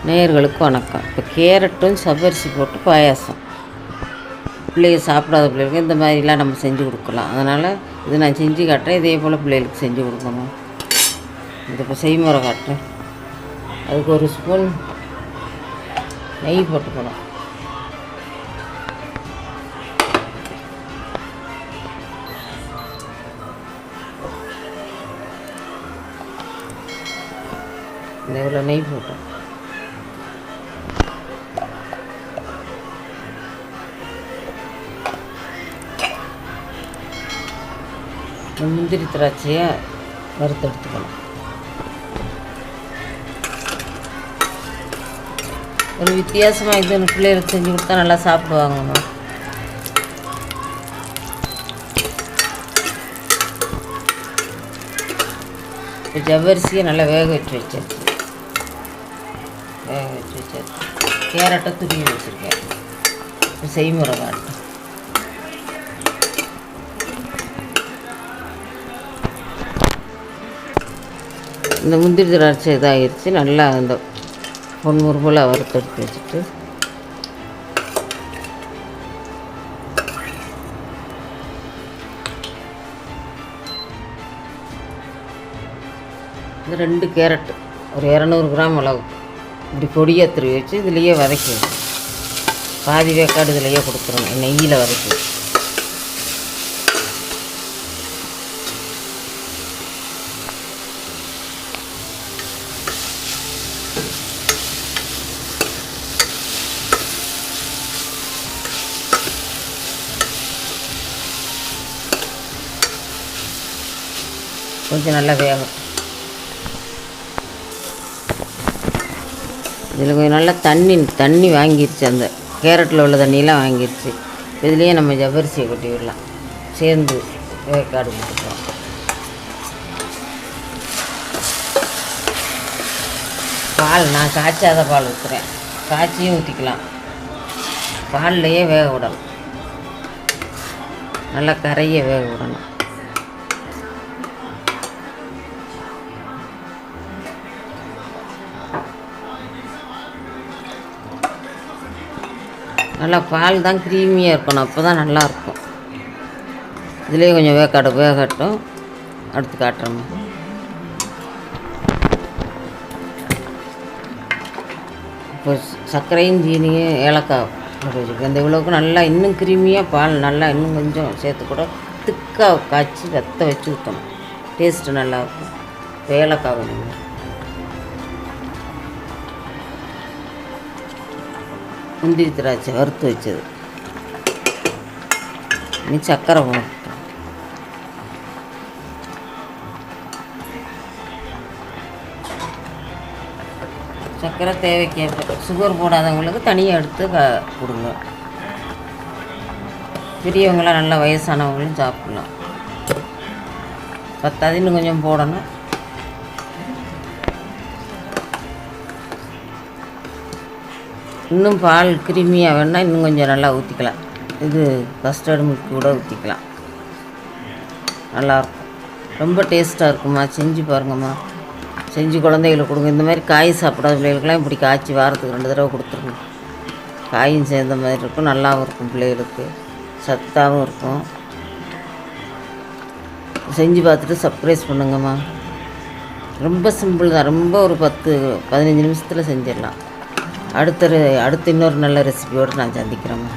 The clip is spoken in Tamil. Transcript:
நேயர்களுக்கு வணக்கம். இப்போ கேரட்டும் சவ்வரிசி போட்டு பாயாசம் பிள்ளைங்க சாப்பிடாத பிள்ளைகளுக்கு இந்த மாதிரிலாம் நம்ம செஞ்சு கொடுக்கலாம். அதனால் இது நான் செஞ்சு காட்டுறேன். இதே போல் பிள்ளைகளுக்கு செஞ்சு கொடுக்கணும். இது இப்போ செய்முறை காட்டுறேன். அதுக்கு ஒரு ஸ்பூன் நெய் போட்டுக்கணும். இந்த இவ்வளோ நெய் போட்டோம். முந்திரி திராட்சையை வறுத்தெடுத்துக்கணும். ஒரு வித்தியாசமாக இது பிள்ளைகளுக்கு செஞ்சு கொடுத்தா நல்லா சாப்பிடுவாங்கம்மா. இப்போ ஜவ்வரிசியை நல்லா வேக வச்சாச்சு. கேரட்டை துருவி வச்சுருக்கேன். இப்போ செய்முறை காட்டு. இந்த முந்திரி திராட்சை இதாகிடுச்சு. நல்லா அந்த பொன்முறு போல் வறுத்தெடுத்து வச்சுட்டு இந்த 2 கேரட்டு ஒரு 200 கிராம் அளவு இப்படி பொடியாக துருவி வச்சு இதுலேயே வதக்கி பாதி வேக்காடு இதுலேயே கொடுத்துருணும். நெய்யில் வதக்கி கொஞ்சம் நல்லா வேகும். இதில் கொஞ்சம் நல்லா தண்ணி வாங்கிடுச்சு. அந்த கேரட்டில் உள்ள தண்ணியெலாம் வாங்கிடுச்சு. இதுலேயே நம்ம ஜவ்வரிசியை கொட்டி விடலாம். சேர்ந்து வேக்காடு கொடுத்துக்கலாம். பால் நான் காய்ச்சாத பால் ஊற்றுறேன். காய்ச்சியும் ஊற்றிக்கலாம். பால்லையே வேக விடணும். நல்லா கரையை வேக விடணும். நல்லா பால் தான் க்ரீமியாக இருக்கணும். அப்போ தான் நல்லாயிருக்கும். இதுலேயே கொஞ்சம் வேகட்டும். அடுத்து காட்டுறோம். இப்போ சர்க்கரையும் சீனியும் ஏலக்காய் போட்டு வச்சுருக்கேன். இந்த இவ்வளோக்கு நல்லா இன்னும் க்ரீமியாக பால் நல்லா இன்னும் கொஞ்சம் சேர்த்து கூட திக்காக காய்ச்சி வற்ற வச்சு ஊற்றணும். டேஸ்ட்டு நல்லாயிருக்கும். இப்போ ஏலக்காய் வேணும். முந்திரி திராட்சை வறுத்து வச்சது. இனி சர்க்கரை போட்டோம். சர்க்கரை தேவைக்கேற்ப. சுகர் போடாதவங்களுக்கு தனியாக எடுத்து கொடுங்க. பெரியவங்களாம் நல்லா வயசானவங்களும் சாப்பிட்லாம். பத்தாது இன்னும் கொஞ்சம் போடணும். இன்னும் பால் கிருமியாக வேணால் இன்னும் கொஞ்சம் நல்லா ஊற்றிக்கலாம். இது கஸ்டர்டு மில்க் கூட ஊற்றிக்கலாம். நல்லாயிருக்கும். ரொம்ப டேஸ்ட்டாக இருக்கும்மா. செஞ்சு பாருங்கம்மா. செஞ்சு குழந்தைகளுக்கு கொடுங்க. இந்த மாதிரி காய் சாப்பிடாத பிள்ளைகளுக்கெல்லாம் இப்படி காய்ச்சி வாரத்துக்கு 2 தடவை கொடுத்துருங்க. காயும் சேர்ந்த மாதிரி இருக்கும். நல்லாவும் இருக்கும். பிள்ளைகளுக்கு சத்தாகவும் இருக்கும். செஞ்சு பார்த்துட்டு சர்ப்ரைஸ் பண்ணுங்கம்மா. ரொம்ப சிம்பிள் தான். ரொம்ப ஒரு 10-15 நிமிஷத்தில் செஞ்சிடலாம். அடுத்து இன்னொரு நல்ல ரெசிபியோடு நான் சந்திக்கிறேம்மா.